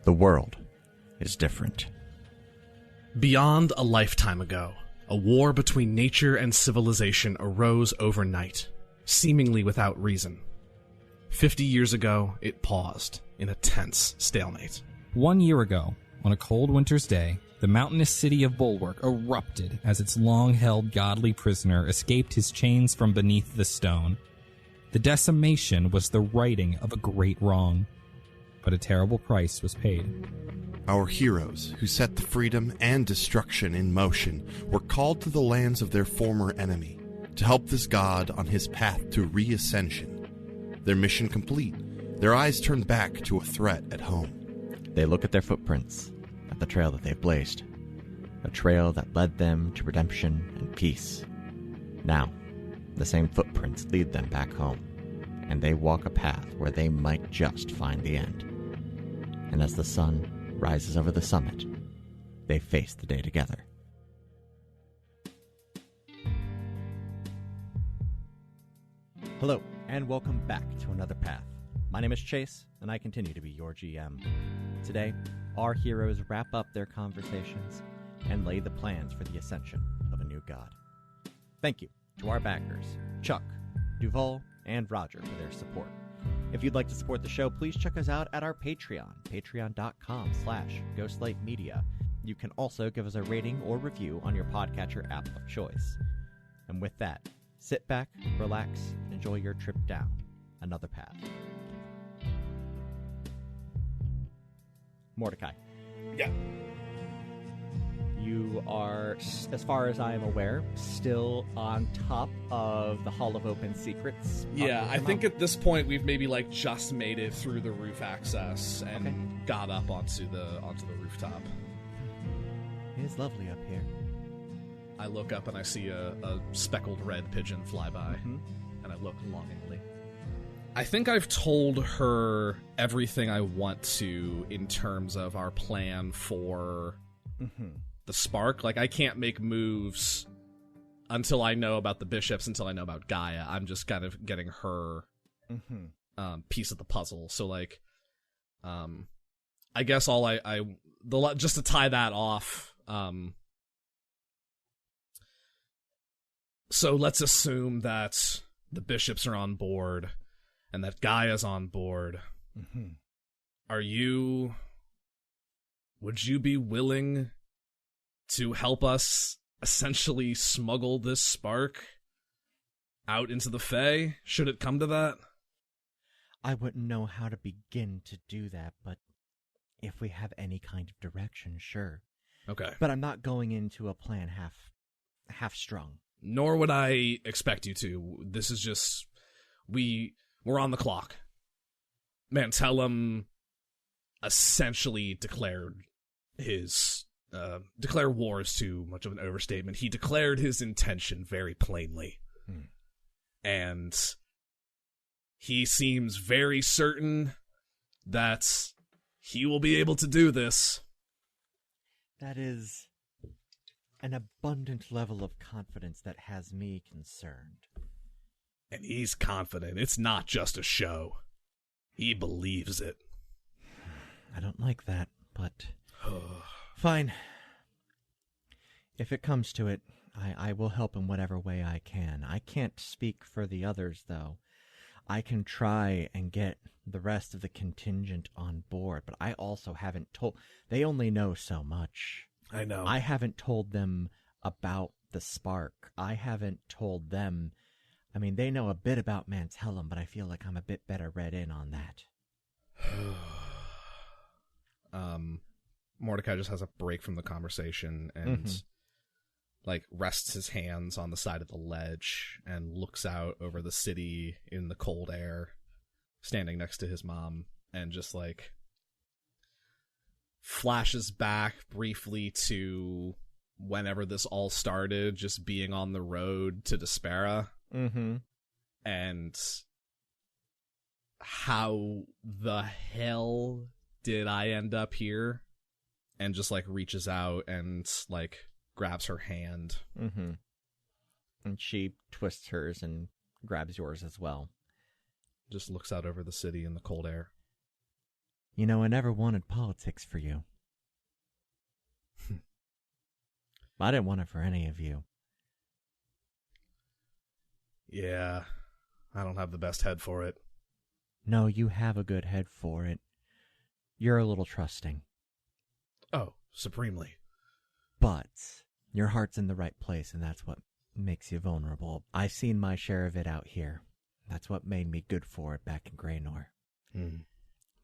The world is different. Beyond a lifetime ago, a war between nature and civilization arose overnight, seemingly without reason. 50 years ago, it paused in a tense stalemate. 1 year ago, on a cold winter's day, the mountainous city of Bulwark erupted as its long-held godly prisoner escaped his chains from beneath the stone. The decimation was the righting of a great wrong, but a terrible price was paid. Our heroes, who set the freedom and destruction in motion, were called to the lands of their former enemy to help this god on his path to re-ascension. Their mission complete, their eyes turned back to a threat at home. They look at their footprints, at the trail that they've blazed, a trail that led them to redemption and peace. Now, the same footprints lead them back home, and they walk a path where they might just find the end. And as the sun rises over the summit, they face the day together. Hello, and welcome back to another path. My name is Chase, and I continue to be your GM. Today, our heroes wrap up their conversations and lay the plans for the ascension of a new god. Thank you to our backers, Chuck, Duval, and Roger, for their support. If you'd like to support the show, please check us out at our Patreon, patreon.com/ghostlightmedia. You can also give us a rating or review on your podcatcher app of choice. And with that, sit back, relax, and enjoy your trip down another path. Mordecai. Yeah. You are, as far as I am aware, still on top of the Hall of Open Secrets. Yeah, I think at this point we've maybe just made it through the roof access and got up onto the rooftop. It is lovely up here. I look up and I see a speckled red pigeon fly by, and I look longingly. I think I've told her everything I want to in terms of our plan for the spark. I can't make moves until I know about the bishops, until I know about Gaia. I'm just kind of getting her piece of the puzzle. So, I guess all just to tie that off, so let's assume that the bishops are on board and that Gaia's on board. Would you be willing to help us essentially smuggle this spark out into the Fae, should it come to that? I wouldn't know how to begin to do that, but if we have any kind of direction, sure. Okay. But I'm not going into a plan half-strung. Nor would I expect you to. This is just... We're on the clock. Mantellum essentially declared war is too much of an overstatement. He declared his intention very plainly. And he seems very certain that he will be able to do this. That is an abundant level of confidence that has me concerned. And he's confident. It's not just a show. He believes it. I don't like that, but... Fine. If it comes to it, I will help in whatever way I can. I can't speak for the others, though. I can try and get the rest of the contingent on board, but I also haven't told... They only know so much. I know. I haven't told them about the spark. I haven't told them... I mean, they know a bit about Mantellum, but I feel like I'm a bit better read in on that. Mordecai just has a break from the conversation and rests his hands on the side of the ledge and looks out over the city in the cold air, standing next to his mom, and just flashes back briefly to whenever this all started, just being on the road to Despera. And how the hell did I end up here? And just reaches out and grabs her hand. And she twists hers and grabs yours as well. Just looks out over the city in the cold air. You know, I never wanted politics for you. I didn't want it for any of you. Yeah, I don't have the best head for it. No, you have a good head for it. You're a little trusting. Oh, supremely. But your heart's in the right place, and that's what makes you vulnerable. I've seen my share of it out here. That's what made me good for it back in Graynor.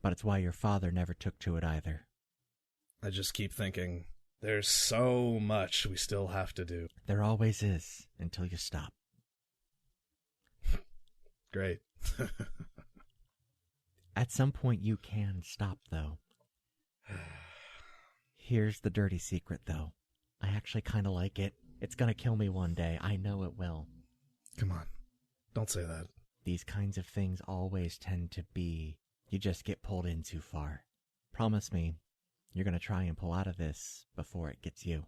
But it's why your father never took to it either. I just keep thinking, there's so much we still have to do. There always is, until you stop. Great. At some point you can stop, though. Here's the dirty secret, though. I actually kind of like it. It's gonna kill me one day. I know it will. Come on. Don't say that. These kinds of things always tend to be, you just get pulled in too far. Promise me, you're gonna try and pull out of this before it gets you.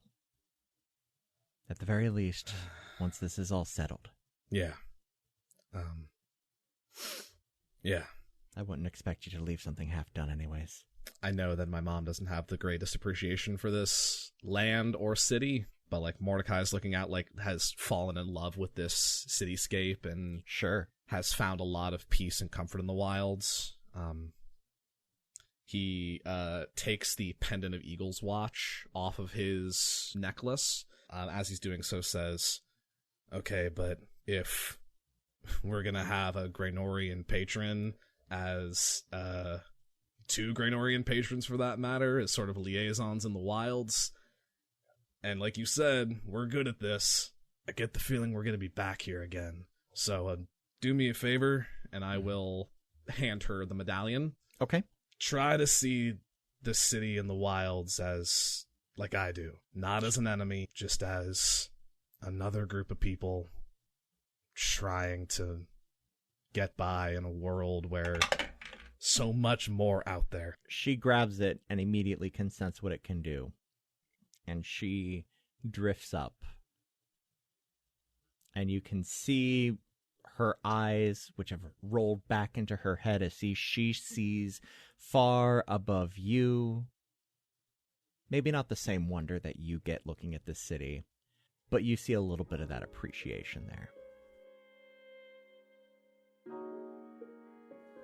At the very least, once this is all settled. Yeah. Yeah. I wouldn't expect you to leave something half done anyways. I know that my mom doesn't have the greatest appreciation for this land or city, but like Mordecai's looking out, like has fallen in love with this cityscape and Sure. has found a lot of peace and comfort in the wilds. He takes the pendant of Eagle's Watch off of his necklace. As he's doing so, says, "Okay, but if we're gonna have a Graynorian patron as two Graynorian patrons for that matter, as sort of liaisons in the wilds, and like you said, we're good at this. I get the feeling we're gonna be back here again. So do me a favor, and I will hand her the medallion. Okay. Try to see the city and the wilds as like I do, not as an enemy, just as another group of people trying to get by in a world where so much more out there." She grabs it and immediately can sense what it can do. And she drifts up. And you can see her eyes, which have rolled back into her head, as she sees far above you. Maybe not the same wonder that you get looking at this city, but you see a little bit of that appreciation there.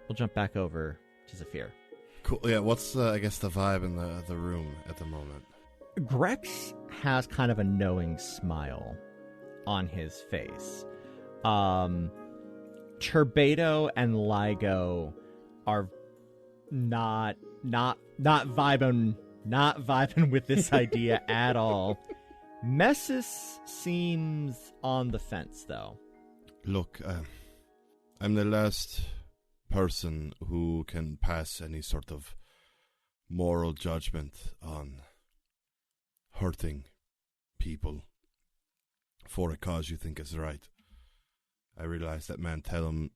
We'll jump back over to Zephyr. Cool. Yeah, what's I guess the vibe in the room at the moment? Grex has kind of a knowing smile on his face. Turbado and Ligo are not vibing with this idea at all. Messis seems on the fence, though. Look, I'm the last person who can pass any sort of moral judgment on hurting people for a cause you think is right. I realize that Mantellum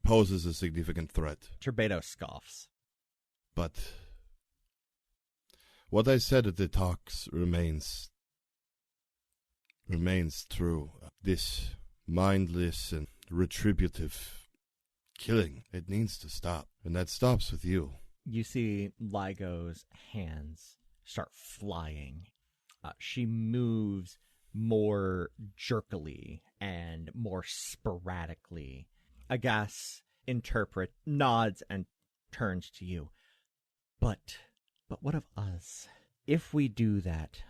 poses a significant threat. Turbado scoffs. But what I said at the talks remains true. This mindless and retributive killing, it needs to stop. And that stops with you. You see Ligo's hands start flying. She moves more jerkily and more sporadically. Agas nods and turns to you. But what of us? If we do that,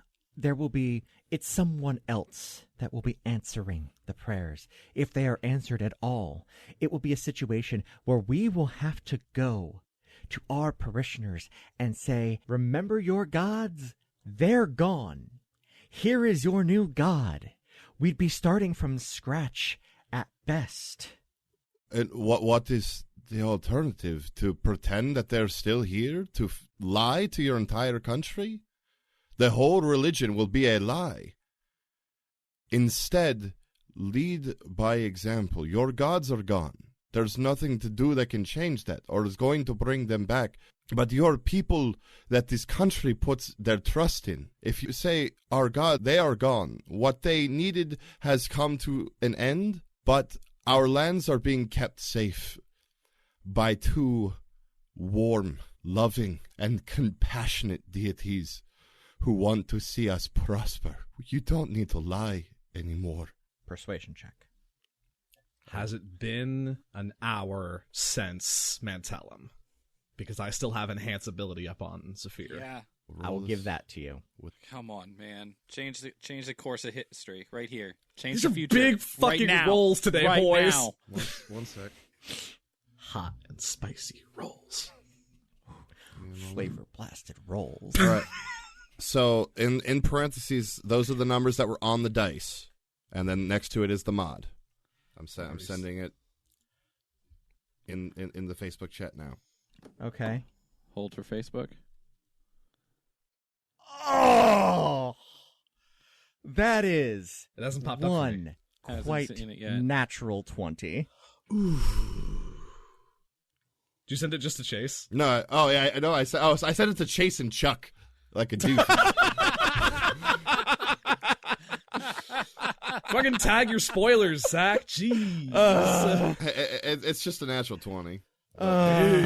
it's someone else that will be answering the prayers. If they are answered at all, it will be a situation where we will have to go to our parishioners and say, remember your gods? They're gone. Here is your new god. We'd be starting from scratch at best. And what is the alternative? To pretend that they're still here? To lie to your entire country? The whole religion will be a lie. Instead, lead by example. Your gods are gone. There's nothing to do that can change that or is going to bring them back. But your people that this country puts their trust in, if you say, our God, they are gone. What they needed has come to an end, but our lands are being kept safe by two warm, loving, and compassionate deities who want to see us prosper. You don't need to lie anymore. Persuasion check. Has it been an hour since Mantellum? Because I still have enhance ability up on Zephyr. Yeah. I will give that to you. Come on, man. Change the course of history right here. Change These the are future. big fucking right now. rolls today, right boys. Now. One sec. Hot and spicy rolls. Flavor blasted rolls. All right. So, in parentheses, those are the numbers that were on the dice. And then next to it is the mod. I'm sending it in the Facebook chat now. Okay. Hold for Facebook. Oh! That is It hasn't popped up for me. one Hasn't quite seen it yet. natural 20. Did you send it just to Chase? No, I know. I sent it to Chase and Chuck, like a dude. Fucking tag your spoilers, Zach. Jeez. It's just a natural 20. Big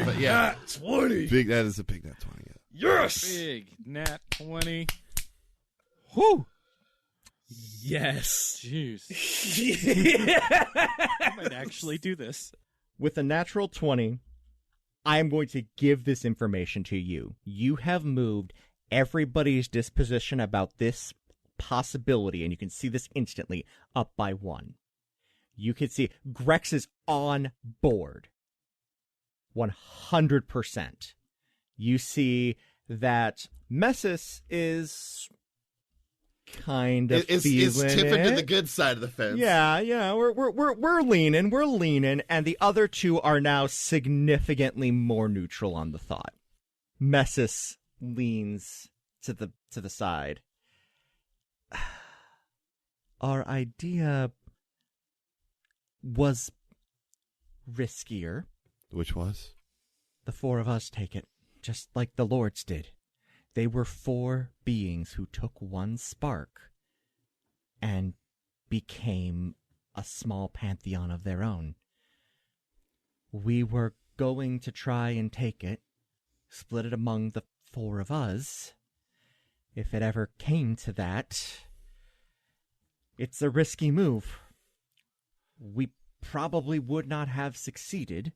but yeah, nat 20. that is a big nat 20. Yeah. Yes. Big nat 20. Whew. Yes. Jeez. I might actually do this. With a natural 20, I am going to give this information to you. You have moved everybody's disposition about this possibility, and you can see this instantly, up by 1. You can see Grex is on board. 100%. You see that Messis is kind of It's feeling tipping to it. the good side of the fence. Yeah, we're leaning, and the other two are now significantly more neutral on the thought. Messis leans to the side. Our idea was riskier. Which was? The 4 of us take it, just like the Lords did. They were 4 beings who took one spark and became a small pantheon of their own. We were going to try and take it, split it among the 4 of us. If it ever came to that, it's a risky move. We probably would not have succeeded,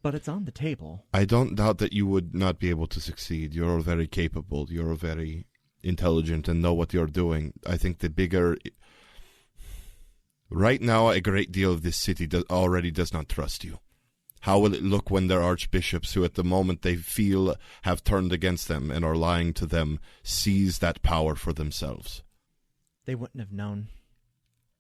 but it's on the table. I don't doubt that you would not be able to succeed. You're very capable. You're very intelligent and know what you're doing. I think the bigger... Right now, a great deal of this city already does not trust you. How will it look when their archbishops, who at the moment they feel have turned against them and are lying to them, seize that power for themselves? They wouldn't have known.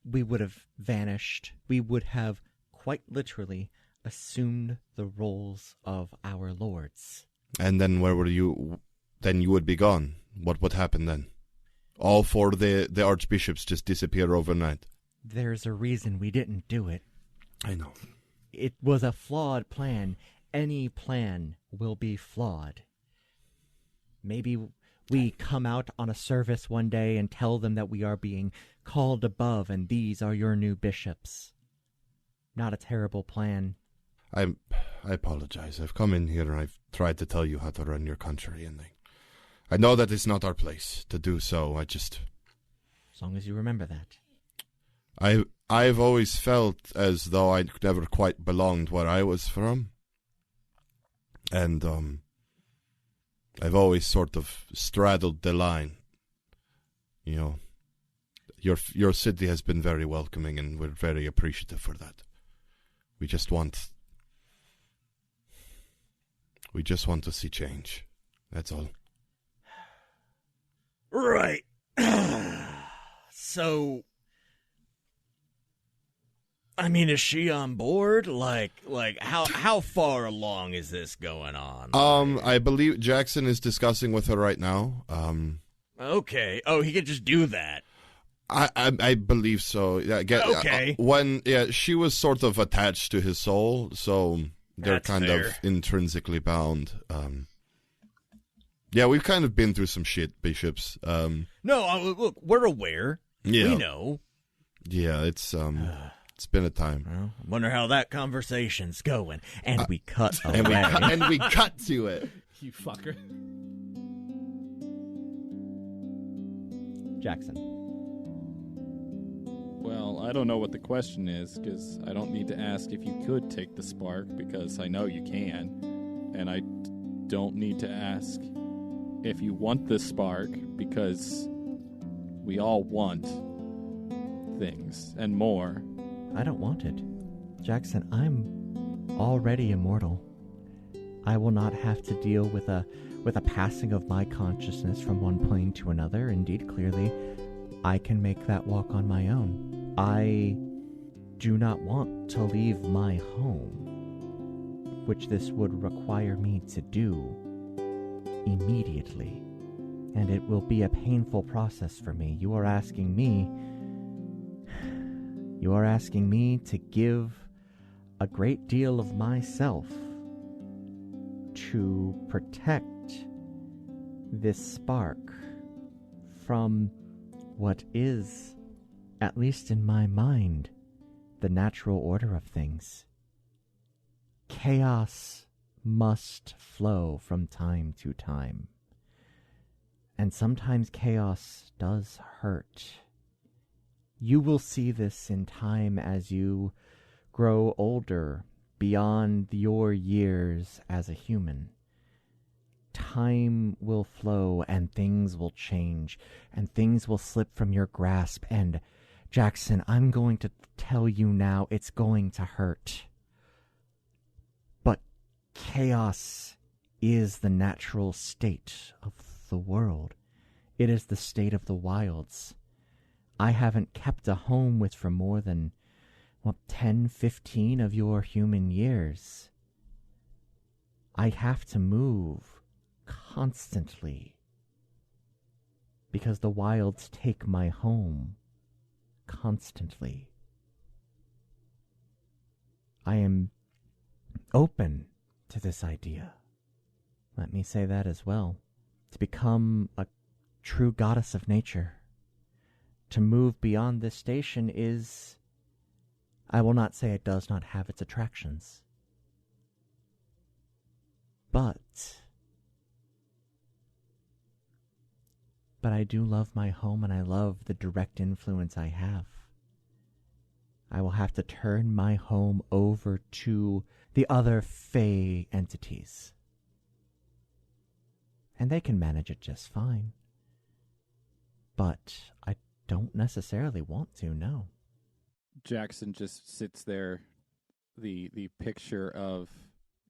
We would have vanished. We would have, quite literally, assumed the roles of our lords. And then where would you... Then you would be gone. What would happen then? All 4 of the archbishops just disappear overnight. There's a reason we didn't do it. I know. It was a flawed plan. Any plan will be flawed. Maybe we come out on a service one day and tell them that we are being called above and these are your new bishops. Not a terrible plan. I apologize. I've come in here and I've tried to tell you how to run your country, and I know that it's not our place to do so. As long as you remember that. I've always felt as though I never quite belonged where I was from. And I've always sort of straddled the line. You know, your city has been very welcoming and we're very appreciative for that. We just want to see change. That's all. Right. So, I mean, is she on board? Like how far along is this going on? I believe Jackson is discussing with her right now. Okay. Oh, he could just do that. I believe so. Yeah, Okay. She was sort of attached to his soul, so they're That's kind fair. of intrinsically bound. Yeah, we've kind of been through some shit, bishops. No, look, we're aware. Yeah. We know. Yeah, it's It's been a time. Well, I wonder how that conversation's going. And we cut away. And we cut to it. You fucker. Jackson. Well, I don't know what the question is, because I don't need to ask if you could take the spark, because I know you can. And I don't need to ask if you want the spark, because we all want things and more. I don't want it. Jackson, I'm already immortal. I will not have to deal with a passing of my consciousness from one plane to another. Indeed, clearly, I can make that walk on my own. I do not want to leave my home, which this would require me to do immediately. And it will be a painful process for me. You are asking me to give a great deal of myself to protect this spark from what is, at least in my mind, the natural order of things. Chaos must flow from time to time. And sometimes chaos does hurt. You will see this in time as you grow older, beyond your years as a human. Time will flow and things will change and things will slip from your grasp. And Jackson, I'm going to tell you now, it's going to hurt. But chaos is the natural state of the world. It is the state of the wilds. I haven't kept a home with for more than 10, 15 of your human years. I have to move constantly because the wilds take my home constantly. I am open to this idea. Let me say that as well. To become a true goddess of nature. To move beyond this station is, I will not say it does not have its attractions. But I do love my home and I love the direct influence I have. I will have to turn my home over to the other Fey entities. And they can manage it just fine. But I don't necessarily want to, no. Jackson just sits there, the picture of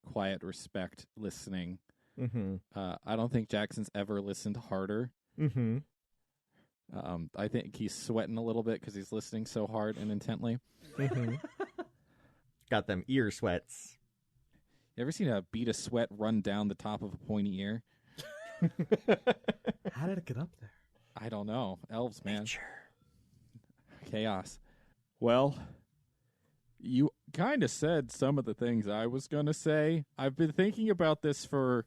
quiet respect listening. Mm-hmm. I don't think Jackson's ever listened harder. Mm-hmm. I think he's sweating a little bit because he's listening so hard and intently. Mm-hmm. Got them ear sweats. You ever seen a bead of sweat run down the top of a pointy ear? How did it get up there? I don't know. Elves, man. Nature. Chaos. Well, you kind of said some of the things I was going to say. I've been thinking about this for,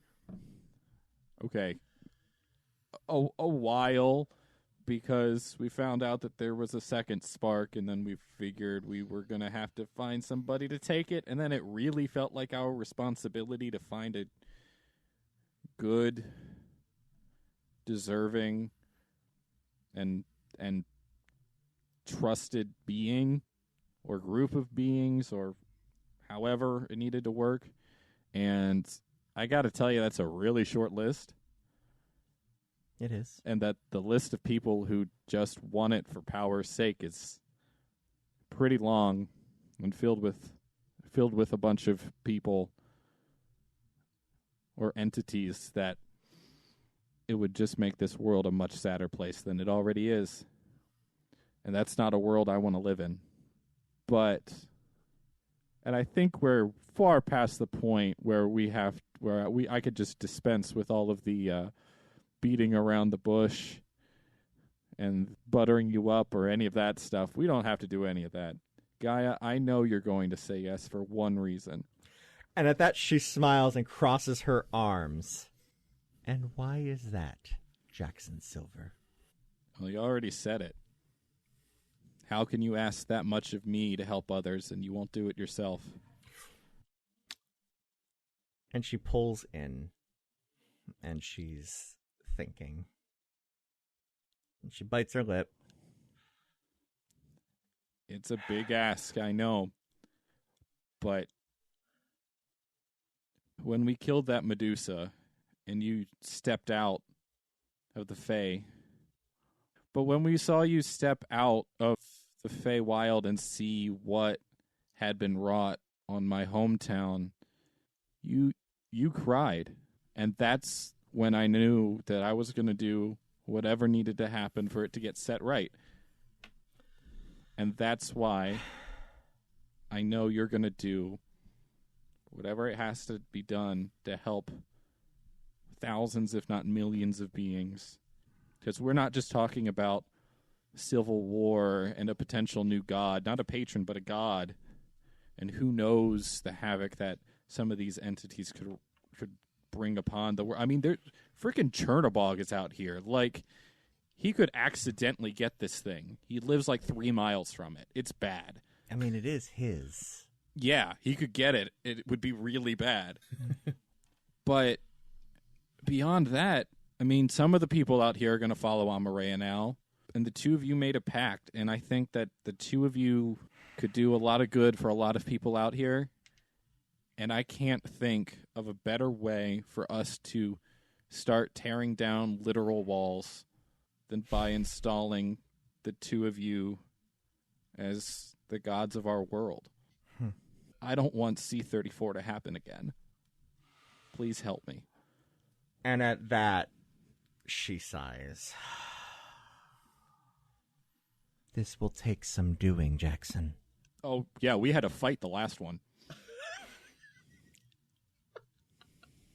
a while, because we found out that there was a second spark, and then we figured we were going to have to find somebody to take it, and then it really felt like our responsibility to find a good, deserving, and trusted being or group of beings or however it needed to work. And I got to tell you, that's a really short list. It is. And that the list of people who just want it for power's sake is pretty long and filled with a bunch of people or entities that it would just make this world a much sadder place than it already is. And that's not a world I want to live in. And I think we're far past the point where I could just dispense with all of the beating around the bush and buttering you up or any of that stuff. We don't have to do any of that. Gaia, I know you're going to say yes for one reason. And at that, she smiles and crosses her arms. And why is that, Jackson Silver? Well, you already said it. How can you ask that much of me to help others and you won't do it yourself? And she pulls in, and she's thinking. And she bites her lip. It's a big ask, I know. But when we killed that Medusa and you stepped out of the Fae, but when we saw you step out of the Feywild and see what had been wrought on my hometown, you cried. And that's when I knew that I was going to do whatever needed to happen for it to get set right. And that's why I know you're going to do whatever it has to be done to help thousands, if not millions, of beings. Because we're not just talking about civil war and a potential new god, not a patron, but a god. And who knows the havoc that some of these entities could bring upon the world. I mean, freaking Chernobog is out here. Like, he could accidentally get this thing. He lives like 3 miles from it. It's bad. I mean, it is his. Yeah, he could get it. It would be really bad. But beyond that, I mean, some of the people out here are going to follow Amareya now. And the two of you made a pact. And I think that the two of you could do a lot of good for a lot of people out here. And I can't think of a better way for us to start tearing down literal walls than by installing the two of you as the gods of our world. I don't want C-34 to happen again. Please help me. And at that, she sighs. This will take some doing, Jackson. Oh, yeah, we had a fight the last one.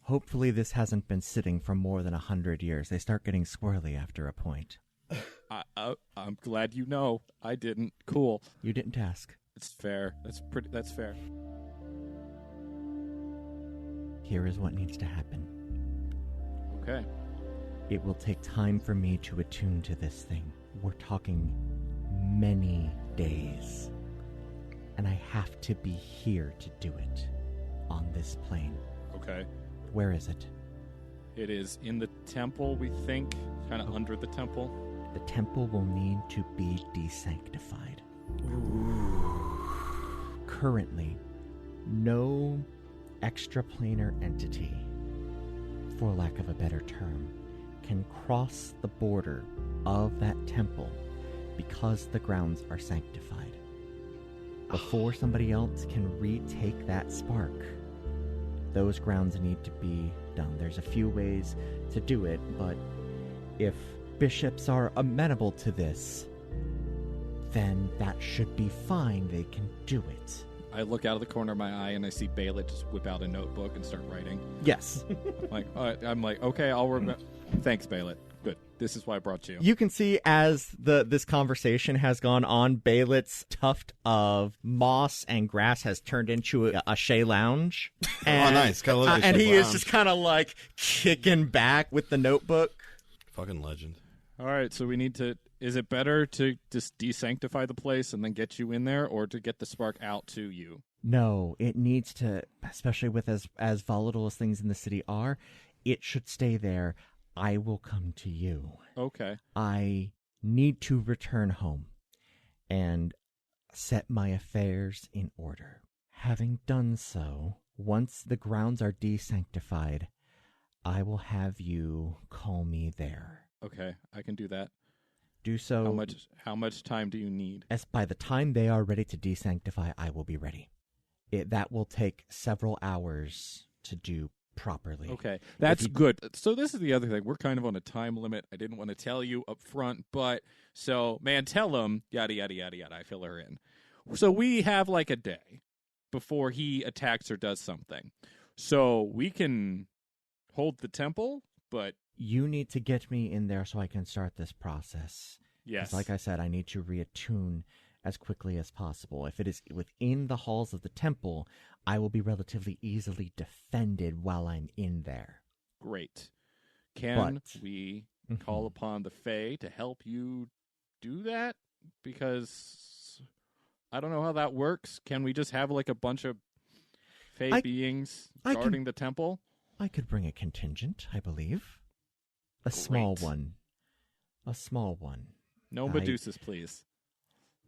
Hopefully this hasn't been sitting for more than 100 years. They start getting squirrely after a point. I'm glad you know. I didn't. Cool. You didn't ask. It's fair. That's fair. Here is what needs to happen. Okay. It will take time for me to attune to this thing. We're talking many days. And I have to be here to do it. On this plane. Okay. Where is it? It is in the temple, we think, kind of under the temple. The temple will need to be desanctified. Currently, no extraplanar entity, for lack of a better term, can cross the border of that temple because the grounds are sanctified. Before somebody else can retake that spark, those grounds need to be done. There's a few ways to do it, but if bishops are amenable to this, then that should be fine. They can do it. I look out of the corner of my eye and I see Baylett just whip out a notebook and start writing. Yes. I'm like, okay, I'll remember. Thanks, Baylett. Good. This is why I brought you. You can see as this conversation has gone on, Baylett's tuft of moss and grass has turned into a shea lounge. And, nice. And he is just kind of like kicking back with the notebook. Fucking legend. All right, so we need to... Is it better to just desanctify the place and then get you in there, or to get the spark out to you? No, it needs to, especially with as volatile as things in the city are, it should stay there. I will come to you. Okay. I need to return home and set my affairs in order. Having done so, once the grounds are desanctified, I will have you call me there. Okay, I can do that. Do so. How much time do you need? As by the time they are ready to desanctify, I will be ready. That will take several hours to do properly. Okay, that's good. So this is the other thing. We're kind of on a time limit. I didn't want to tell you up front, but so Mantellum, yada, yada, yada, yada, I fill her in. So we have like a day before he attacks or does something. So we can hold the temple, but... You need to get me in there so I can start this process. Yes. Like I said, I need to reattune as quickly as possible. If it is within the halls of the temple, I will be relatively easily defended while I'm in there. Great. Can we call upon the Fae to help you do that? Because I don't know how that works. Can we just have like a bunch of Fey beings guarding the temple? I could bring a contingent, I believe. A small one. A small one. No Medusas, please.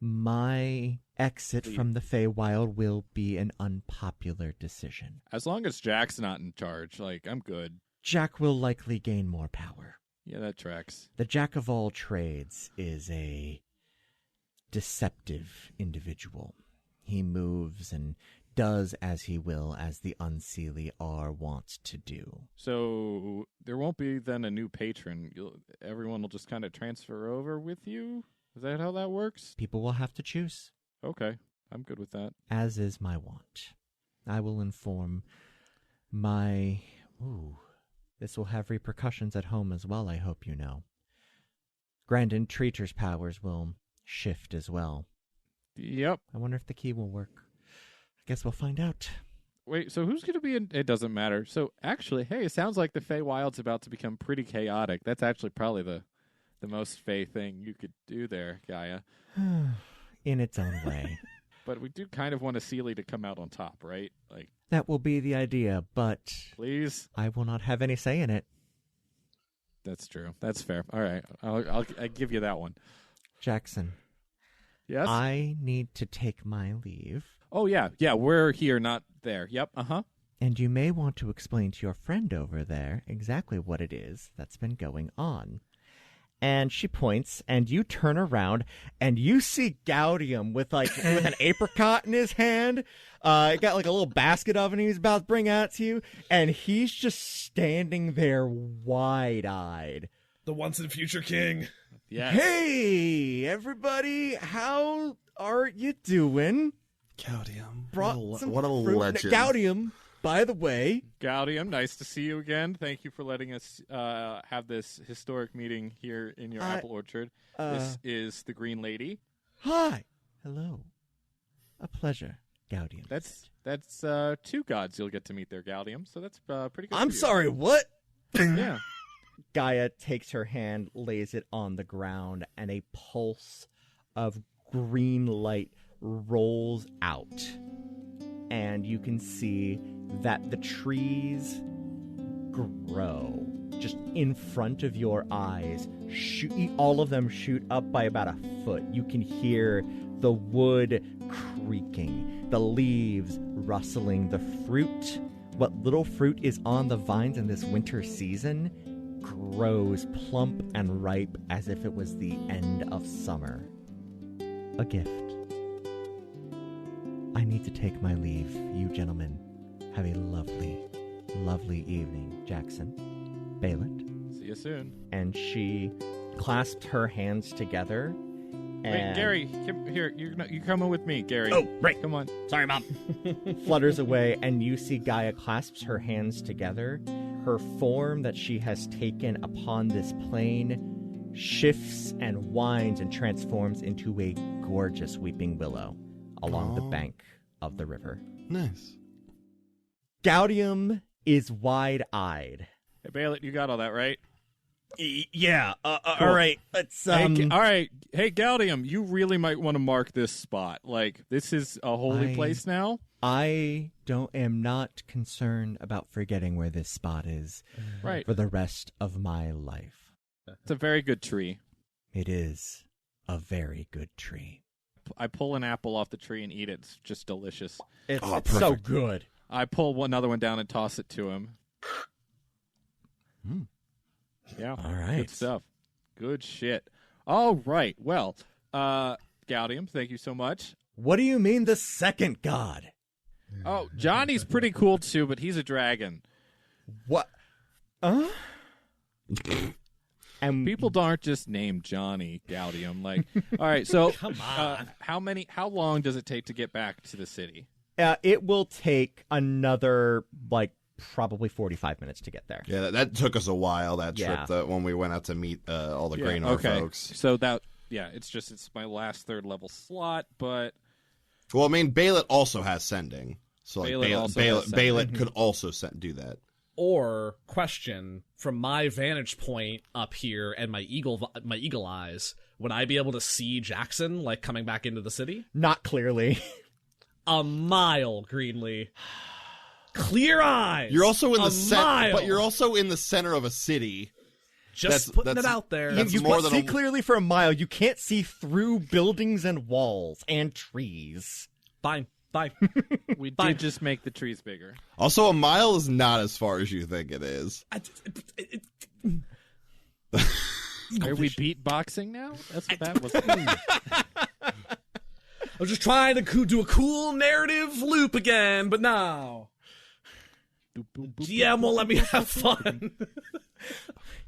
My exit from the Feywild will be an unpopular decision. As long as Jack's not in charge, like, I'm good. Jack will likely gain more power. Yeah, that tracks. The Jack of all trades is a deceptive individual. He moves and does as he will, as the Unseelie are wont to do. So there won't be then a new patron. Everyone will just kind of transfer over with you? Is that how that works? People will have to choose. Okay, I'm good with that. As is my wont. I will inform my... this will have repercussions at home as well, I hope you know. Grandin Treacher's powers will shift as well. Yep. I wonder if the key will work. I guess we'll find out. Wait, so who's going to be in... It doesn't matter. So actually, hey, it sounds like the Feywild's about to become pretty chaotic. That's actually probably the most Fey thing you could do there, Gaia. In its own way. But we do kind of want a Seelie to come out on top, right? Like, that will be the idea, but... Please? I will not have any say in it. That's true. That's fair. All right. I'll give you that one. Jackson. Yes? I need to take my leave. Oh, yeah. Yeah, we're here, not there. Yep, uh-huh. And you may want to explain to your friend over there exactly what it is that's been going on. And she points, and you turn around, and you see Gaudium with an apricot in his hand. Got like a little basket of it, and he's about to bring out to you, and he's just standing there wide-eyed. The once and future king. Yeah. Hey, everybody, how are you doing? Gaudium. Brought some what a fruit. legend. Gaudium, by the way. Gaudium, nice to see you again. Thank you for letting us have this historic meeting here in your apple orchard. This is the Green Lady. Hi. Hello. A pleasure, Gaudium. That's two gods you'll get to meet there, Gaudium. So that's pretty good. I'm sorry, what? Yeah. Gaia takes her hand, lays it on the ground, and a pulse of green light rolls out. And you can see that the trees grow just in front of your eyes. All of them shoot up by about a foot. You can hear the wood creaking, the leaves rustling, the fruit, what little fruit is on the vines in this winter season, grows plump and ripe as if it was the end of summer. A gift. I need to take my leave. You gentlemen have a lovely, lovely evening. Jackson, Baelet. See you soon. And she clasped her hands together. Wait, Gary, here, you're coming with me, Gary. Oh, right. Come on. Sorry, Mom. Flutters away, and you see Gaia clasps her hands together. Her form that she has taken upon this plane shifts and winds and transforms into a gorgeous weeping willow along the bank of the river. Nice. Gaudium is wide-eyed. Hey, Baelet, you got all that, right? Yeah. Cool. All right. Let's. All right. Hey, Gaudium, you really might want to mark this spot. Like, this is a holy place now. I am not concerned about forgetting where this spot is right. for the rest of my life. It's a very good tree. It is a very good tree. I pull an apple off the tree and eat it. It's just delicious. It's so good. I pull another one down and toss it to him. Yeah. All right. Good stuff. Good shit. All right. Well, Gaudium, thank you so much. What do you mean the second god? Oh, Johnny's pretty cool too, but he's a dragon. What? And people aren't just named Johnny, Gaudium. Like, all right, so come on. How long does it take to get back to the city? It will take another, probably 45 minutes to get there. Yeah, that took us a while, that trip, when we went out to meet all the Graynor folks. So it's my last third level slot, but... Well, I mean, Baelet also has sending. So Baelet Baelet could also do that. Or, question, from my vantage point up here and my eagle eyes, would I be able to see Jackson, like, coming back into the city? Not clearly. A mile, Greenlee. Clear eyes. You're also in the mile. but you're also in the center of a city. Just putting it out there. That's You more can than see a- clearly for a mile. You can't see through buildings and walls and trees. Fine. We Fine. did just make the trees bigger. Also, a mile is not as far as you think it is. Are we beatboxing now? That's what that was. I was just trying to do a cool narrative loop again, but no. GM won't let me have fun.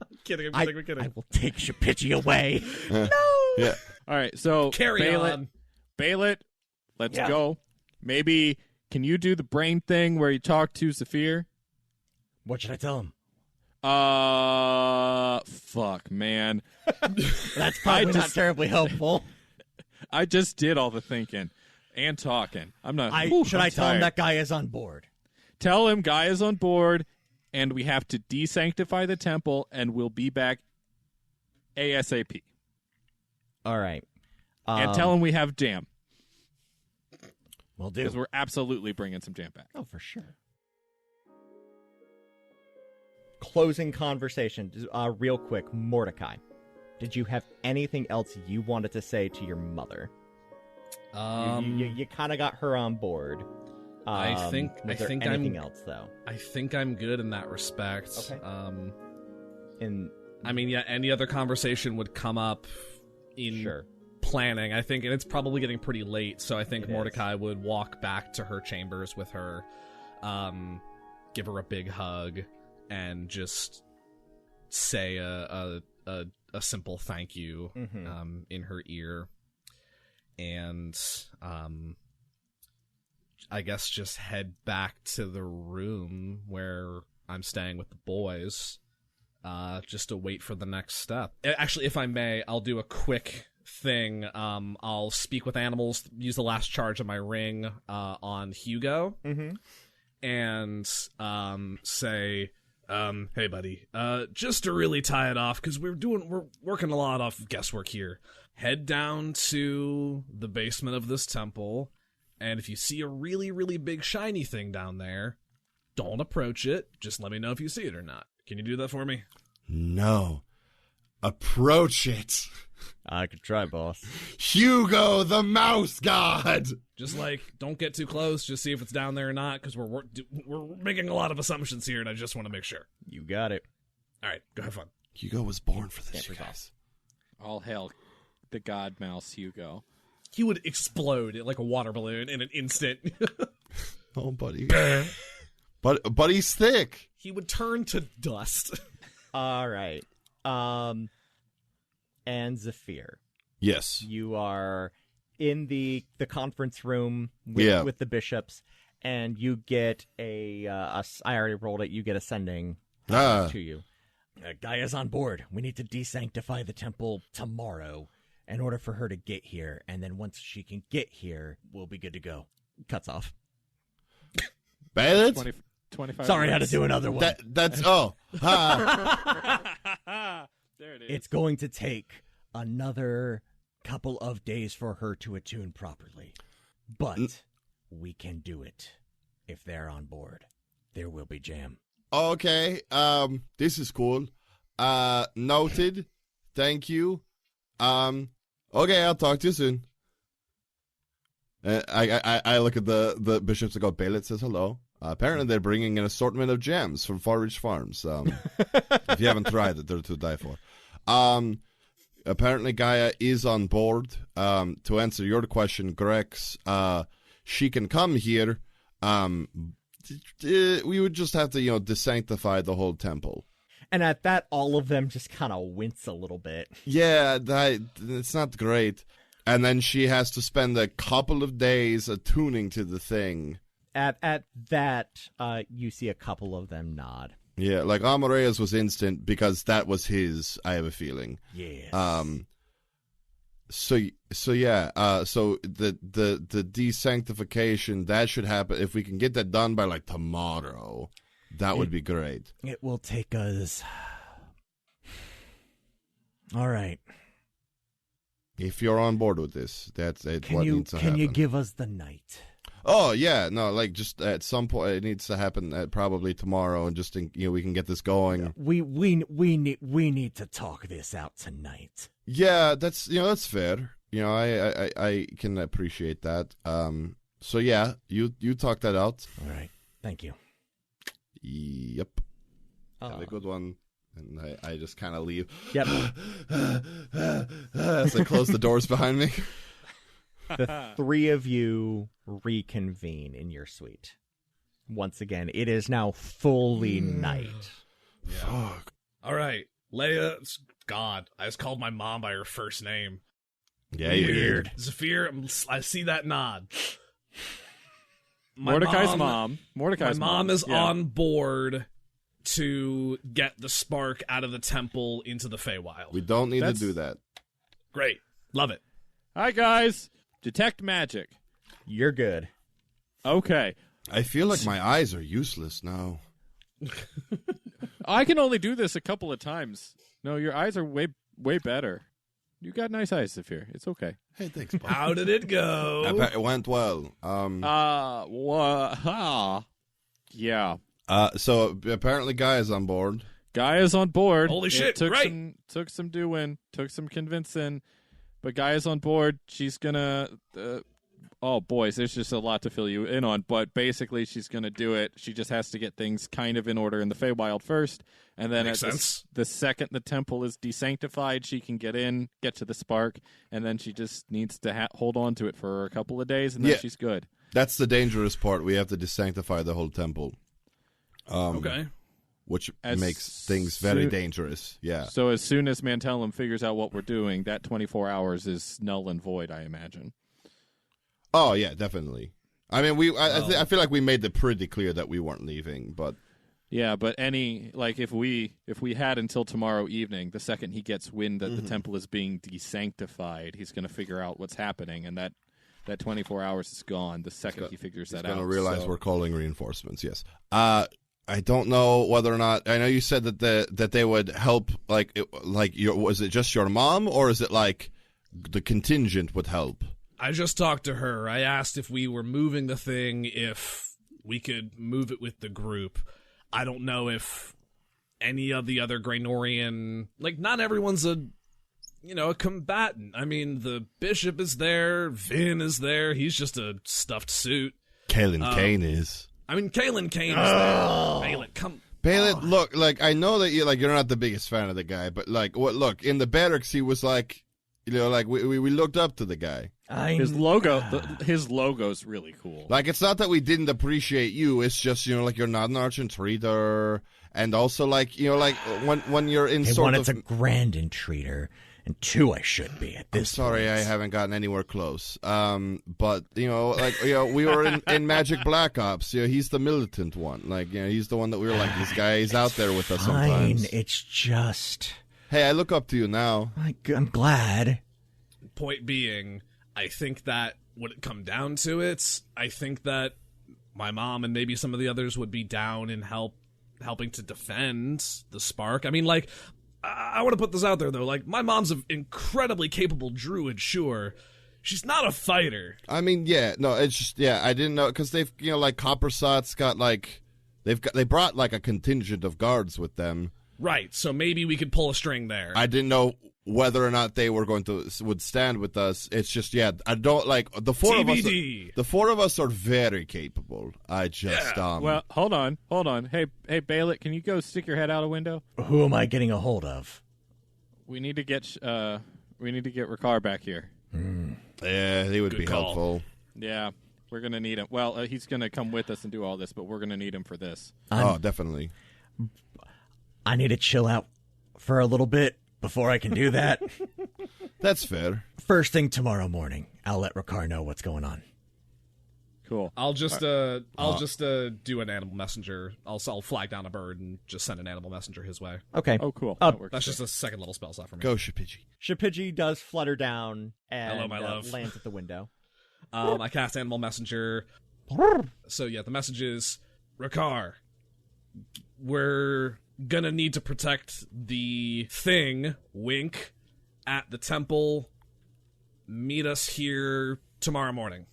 I'm kidding. I will take Shapichi away. No. Yeah. All right, so Carry on. Bail it. Let's go. Maybe can you do the brain thing where you talk to Zephyr? What should I tell him? Fuck, man. That's probably not terribly helpful. I just did all the thinking and talking. I'm not. Should I tell him that guy is on board? Tell him Guy is on board, and we have to desanctify the temple, and we'll be back ASAP. All right. And tell him we have jam, Will do. because we're absolutely bringing some jam back. Oh, for sure. Closing conversation. Real quick, Mordecai. Did you have anything else you wanted to say to your mother? You kind of got her on board. I think anything else though? I think I'm good in that respect. Okay. I mean, yeah, any other conversation would come up in planning, I think, and it's probably getting pretty late, so I think Mordecai would walk back to her chambers with her, give her a big hug, and just say a simple thank you in her ear, and I guess just head back to the room where I'm staying with the boys, just to wait for the next step. Actually, if I may, I'll do a quick thing. I'll speak with animals, use the last charge of my ring on Hugo, and say, hey buddy, just to really tie it off, because we're working a lot off guesswork here. Head down to the basement of this temple, and if you see a really, really big shiny thing down there, don't approach it. Just let me know if you see it or not. Can you do that for me? No. Approach it. I could try, boss. Hugo, the mouse god. Just, don't get too close. Just see if it's down there or not, because we're making a lot of assumptions here, and I just want to make sure. You got it. All right, go have fun. Hugo was born for this, you guys. All hail the god mouse Hugo. He would explode like a water balloon in an instant. Oh, buddy. But he's thick. He would turn to dust. All right. And Zephyr. Yes. You are in the conference room with the bishops, and you get I already rolled it. You get a sending to you. Gaia's on board. We need to desanctify the temple tomorrow in order for her to get here, and then once she can get here, we'll be good to go. Cuts off. Bad? 25 Sorry, I had to minutes. do another one. That's There it is. It's going to take another couple of days for her to attune properly. But we can do it if they're on board. There will be jam. Okay. This is cool. Noted. Thank you. Okay, I'll talk to you soon. I look at the bishops and go, Baelit says hello. Apparently they're bringing an assortment of gems from Far Ridge Farms. If you haven't tried it, they're to die for. Apparently Gaia is on board. To answer your question, Grex, she can come here. We would just have to, desanctify the whole temple. And at that, all of them just kind of wince a little bit. Yeah, it's not great. And then she has to spend a couple of days attuning to the thing. At that, you see a couple of them nod. Yeah, like Amareus was instant because that was his, I have a feeling. Yes. So the desanctification, that should happen. If we can get that done by tomorrow, That would be great. It will take us... All right. If you're on board with this, that's it. Can what you needs to happen. Can you give us the night? Oh yeah, no, like just at some point it needs to happen. Probably tomorrow, and just we can get this going. We need to talk this out tonight. Yeah, that's that's fair. I can appreciate that. So yeah, you talk that out. All right, thank you. Yep. Have a good one. And I just kind of leave. Yep. As I close the doors behind me. The three of you reconvene in your suite. Once again, it is now fully night. Fuck. All right, Leia. God, I just called my mom by her first name. Yeah, you did. Zafir, I see that nod. Mordecai's mom. My mom is on board to get the spark out of the temple into the Feywild. We don't need to do that. Great. Love it. Hi, guys. Detect magic. You're good. Okay. I feel like my eyes are useless now. I can only do this a couple of times. No, your eyes are way better. You got nice eyes, Zafir. It's okay. Hey, thanks, Bob. How did it go? It went well. Yeah. So apparently Guy is on board. Guy is on board. Holy shit, Took right. some doing, took some convincing, but Guy is on board. She's gonna... oh, boys, there's just a lot to fill you in on, but basically she's gonna do it. She just has to get things kind of in order in the Feywild first, and then Makes sense. The second the temple is desanctified, she can get to the spark, and then she just needs to hold on to it for a couple of days, and then she's good. That's the dangerous part. We have to desanctify the whole temple. Okay. Which makes things very dangerous. Yeah. So as soon as Mantellum figures out what we're doing, that 24 hours is null and void, I imagine. Oh yeah, definitely. I mean, I feel like we made it pretty clear that we weren't leaving, but yeah, but if we had until tomorrow evening, the second he gets wind that the temple is being desanctified, he's going to figure out what's happening, and that 24 hours is gone the second he figures that out. He's going to realize we're calling reinforcements. Yes. I don't know whether or not. I know you said that they would help. Was it just your mom, or is it like the contingent would help? I just talked to her. I asked if we were moving the thing, if we could move it with the group. I don't know if any of the other Graynorian... not everyone's a combatant. I mean, the bishop is there, Vin is there, he's just a stuffed suit. Kaelin Kane is. I mean, Kaelin Kane is there. Baelin, look, I know that you're not the biggest fan of the guy, but look, in the barracks he was we looked up to the guy. His logo's really cool. It's not that we didn't appreciate you. It's just you're not an argent treater, and also when you're in one, it's a grand entreater, and two, I should be at this. I'm sorry, point. I haven't gotten anywhere close. But we were in Magic Black Ops. He's the militant one. He's the one that we were like, this guy is out there with us sometimes. It's just. Hey, I look up to you now. I'm glad. Point being, I think that would it come down to it, I think that my mom and maybe some of the others would be down in helping to defend the spark. I mean, I want to put this out there, though. My mom's an incredibly capable druid, sure. She's not a fighter. I mean, yeah. No, it's just, yeah, I didn't know, because they've, Coppersot's got, they brought, a contingent of guards with them. Right, so maybe we could pull a string there. I didn't know whether or not they would stand with us. It's just, yeah, I don't, the four TBD. of us, the four of us are very capable. I just, Well, hold on. Hey, Baelin, can you go stick your head out a window? Who am I getting a hold of? We need to get Ricard back here. Yeah, he would be helpful. Yeah, we're going to need him. Well, he's going to come with us and do all this, but we're going to need him for this. Definitely. I need to chill out for a little bit before I can do that. That's fair. First thing tomorrow morning, I'll let Ricard know what's going on. Cool. I'll just do an animal messenger. I'll flag down a bird and just send an animal messenger his way. Okay. Oh, cool. That's just a second level spell slot for me. Go, Shapiji. Shapiji does flutter down and Hello, my love. lands at the window. I cast animal messenger. So yeah, the message is, Ricard, we're gonna need to protect the thing, wink, at the temple. Meet us here tomorrow morning.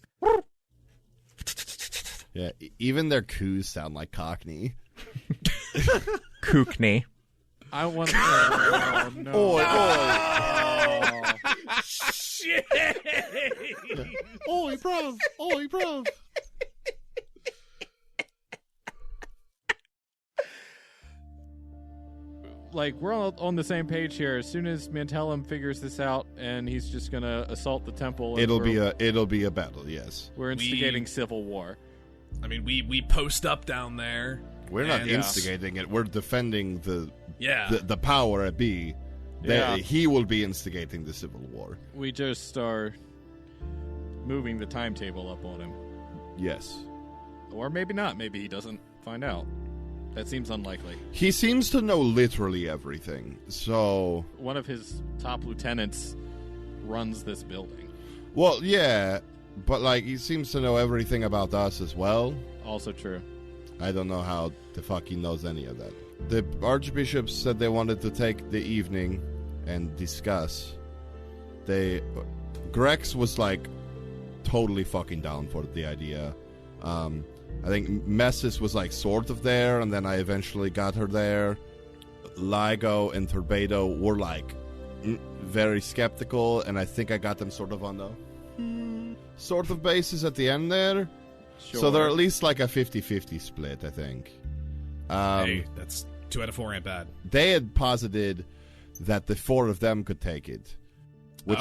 Yeah, even their coos sound like Cockney. Kookney. I want. Oh, no. Oh, Shit! Oi, bruv! Oi, bruv! Like, we're all on the same page here. As soon as Mantellum figures this out, and he's just gonna assault the temple, and It'll be a battle. Yes, we're instigating civil war. I mean, we post up down there. we're not And- instigating it. We're defending the Yeah. the power at B. Yeah. He will be instigating the civil war. We just are moving the timetable up on him, Yes. or maybe not. Maybe he doesn't find out. That seems unlikely. He seems to know literally everything. So, One of his top lieutenants runs this building. well, yeah, but like he seems to know everything about us as well. Also true. I don't know how the fuck he knows any of that. The archbishops said they wanted to take the evening and discuss. Grex was like totally fucking down for the idea. I think Messis was like sort of there, and then I eventually got her there. Ligo and Turbedo were like very skeptical, and I think I got them sort of on the sort of basis at the end there. Sure. So they're at least like a 50-50 split, I think. Hey, that's 2 out of 4 ain't bad. They had posited that the 4 of them could take it, which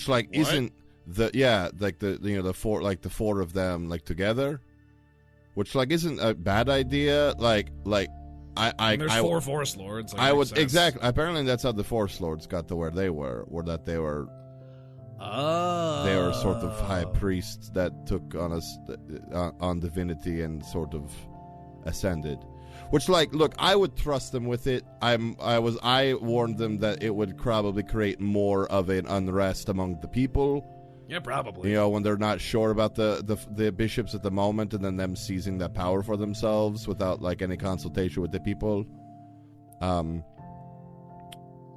like What? isn't the 4 of them like together, which like isn't a bad idea. Like And there's 4 Forest Lords. Like, I makes would sense. exactly. Apparently, that's how the Force Lords got to where they were, they were sort of high priests that took on us on divinity and sort of ascended. Which, like, look, I would trust them with it. I warned them that it would probably create more of an unrest among the people. Yeah, probably. You know, when they're not sure about the bishops at the moment, and then them seizing that power for themselves without like any consultation with the people.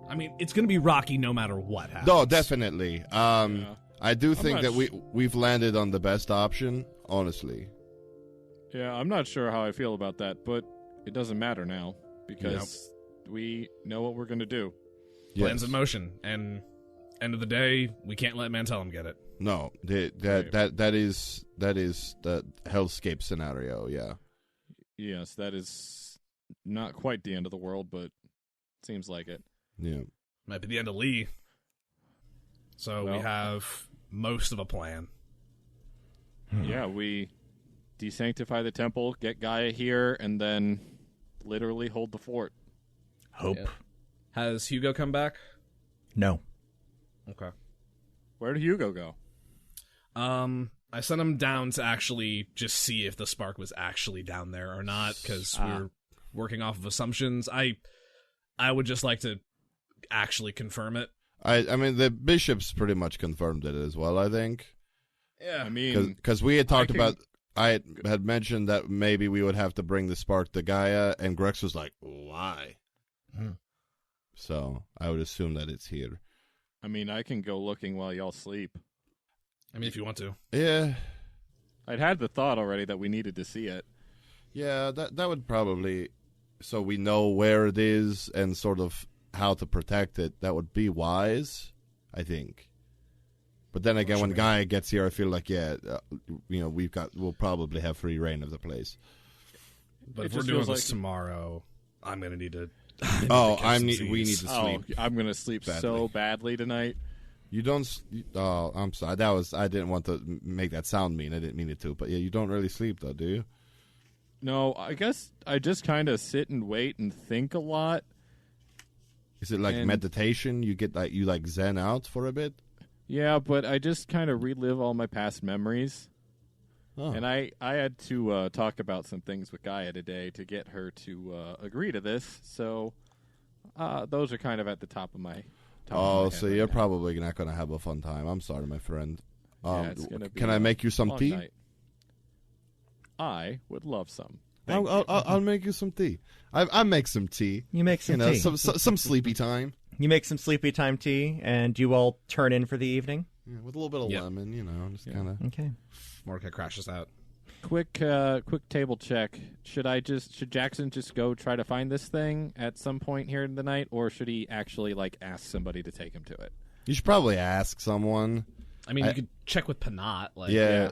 I mean, it's going to be rocky no matter what happens. No, definitely. Yeah. I do think not that we've landed on the best option, honestly. Yeah, I'm not sure how I feel about that, but it doesn't matter now because we know what we're going to do. Plans Yes. in motion, and end of the day, we can't let Mantellum get it. No, that is the hellscape scenario. Yeah. Yes, that is not quite the end of the world, but seems like it. Yeah. Might be the end of Lee. So we Well. have most of a plan. Yeah, we desanctify the temple, get Gaia here, and then literally hold the fort. Hope. Yeah. Has Hugo come back? No. Okay. Where did Hugo go? I sent him down to actually just see if the spark was actually down there or not, because we're working off of assumptions. I would just like to actually confirm it. I mean, the bishops pretty much confirmed it as well, I think. Yeah. I mean, Because we had talked I can- about, I had mentioned that maybe we would have to bring the spark to Gaia, and Grex was like, why? So I would assume that it's here. I can go looking while y'all sleep. I mean, if you want to. Yeah. I'd had the thought already that we needed to see it. Yeah, that would probably, so we know where it is and sort of how to protect it. That would be wise, I think. But then again, when Gaia gets here, I feel like we'll probably have free reign of the place. But It if we're just doing feels this like- tomorrow, I'm gonna need to. We need to Oh, sleep. I'm going to sleep badly. so badly tonight. You don't. Oh, I'm sorry. I didn't want to make that sound mean. I didn't mean it to. But yeah, you don't really sleep though, do you? No, I guess I just kind of sit and wait and think a lot. Is it like And- meditation? You get like you zen out for a bit. Yeah, but I just kind of relive all my past memories. Oh. And I had to talk about some things with Gaia today to get her to agree to this. So those are kind of at the top of my Oh, head so right you're now. probably not going to have a fun time. I'm sorry, my friend. Yeah, it's gonna be can I a make you some long tea? night. I would love some. I'll make you some tea. I make some tea. You make some tea. Some sleepy time. You make some sleepy time tea, and you all turn in for the evening? Yeah, with a little bit of lemon, just kind of. Okay. Mordecai crashes out. Quick table check. Should Jackson just go try to find this thing at some point here in the night, or should he actually ask somebody to take him to it? You should probably ask someone. I mean, you could check with Panat. Yeah.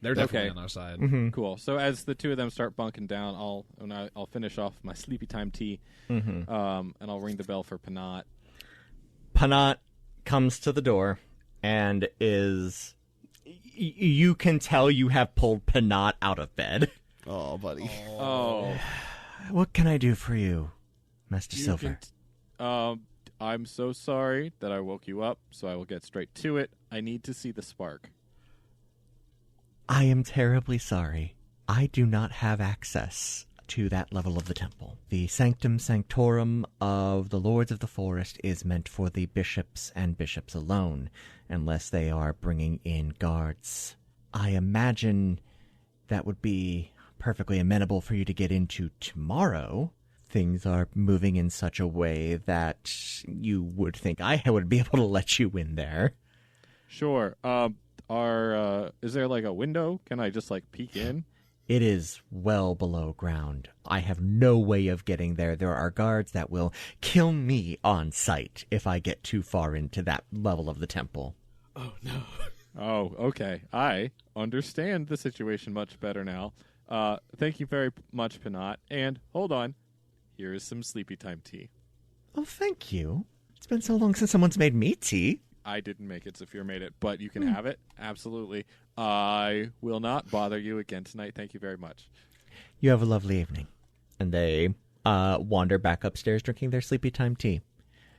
They're definitely on our side. Mm-hmm. Cool. So as the two of them start bunking down, I'll finish off my sleepy time tea, and I'll ring the bell for Panat. Panat comes to the door and is... You can tell you have pulled Panat out of bed. Oh, buddy. Oh. What can I do for you, Master Silver? I'm so sorry that I woke you up, so I will get straight to it. I need to see the spark. I am terribly sorry. I do not have access to that level of the temple. The Sanctum Sanctorum of the Lords of the Forest is meant for the bishops and bishops alone, unless they are bringing in guards. I imagine that would be perfectly amenable for you to get into tomorrow. Things are moving in such a way that you would think I would be able to let you in there. Sure. Is there a window? Can I just peek in? It is well below ground. I have no way of getting there. There are guards that will kill me on sight if I get too far into that level of the temple. Oh, no. Oh, okay. I understand the situation much better now. Thank you very much, Panat. And hold on. Here is some sleepy time tea. Oh, thank you. It's been so long since someone's made me tea. I didn't make it, Saphir made it, but you can have it. Absolutely. I will not bother you again tonight. Thank you very much. You have a lovely evening. And they wander back upstairs drinking their sleepy time tea.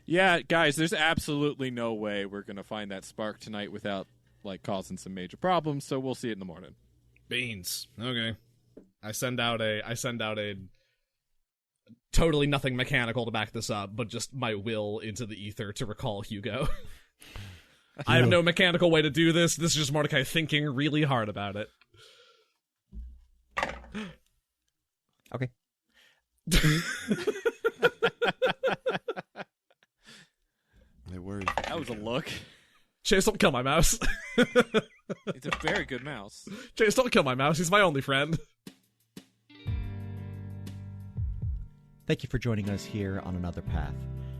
Yeah, guys, there's absolutely no way we're going to find that spark tonight without, causing some major problems, so we'll see it in the morning. Beans. Okay. I send out a totally nothing mechanical to back this up, but just my will into the ether to recall Hugo. I have no mechanical way to do this. This is just Mordecai thinking really hard about it. Okay. That was a look. Chase, don't kill my mouse. It's a very good mouse. Chase, don't kill my mouse. He's my only friend. Thank you for joining us here on Another Path.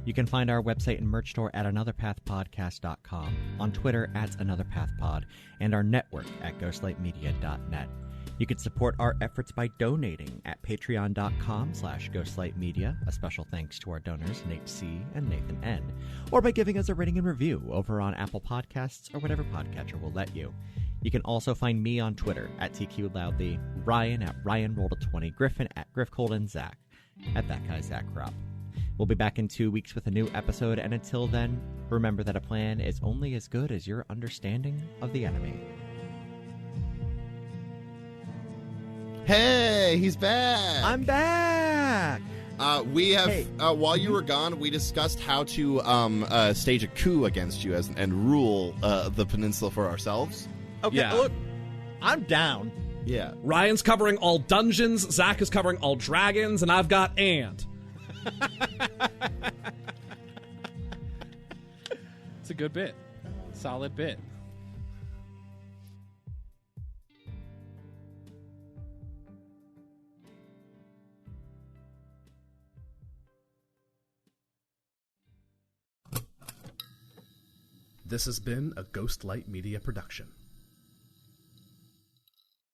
You can find our website and merch store at anotherpathpodcast.com, on Twitter at anotherpathpod, and our network at ghostlightmedia.net. You can support our efforts by donating at patreon.com/ghostlightmedia. A special thanks to our donors, Nate C. and Nathan N. Or by giving us a rating and review over on Apple Podcasts or whatever podcatcher will let you. You can also find me on Twitter at TQLoudly, Ryan at RyanRolled20, Griffin at GriffCold, and Zach at That Guy Zach Crop. We'll be back in 2 weeks with a new episode, and until then, remember that a plan is only as good as your understanding of the enemy. Hey, he's back! I'm back! We have, while you were gone, we discussed how to stage a coup against you and rule the peninsula for ourselves. Okay, Yeah. look, I'm down. Yeah. Ryan's covering all dungeons, Zach is covering all dragons, and I've got And. It's a good bit. Solid bit. This has been a Ghostlight Media production.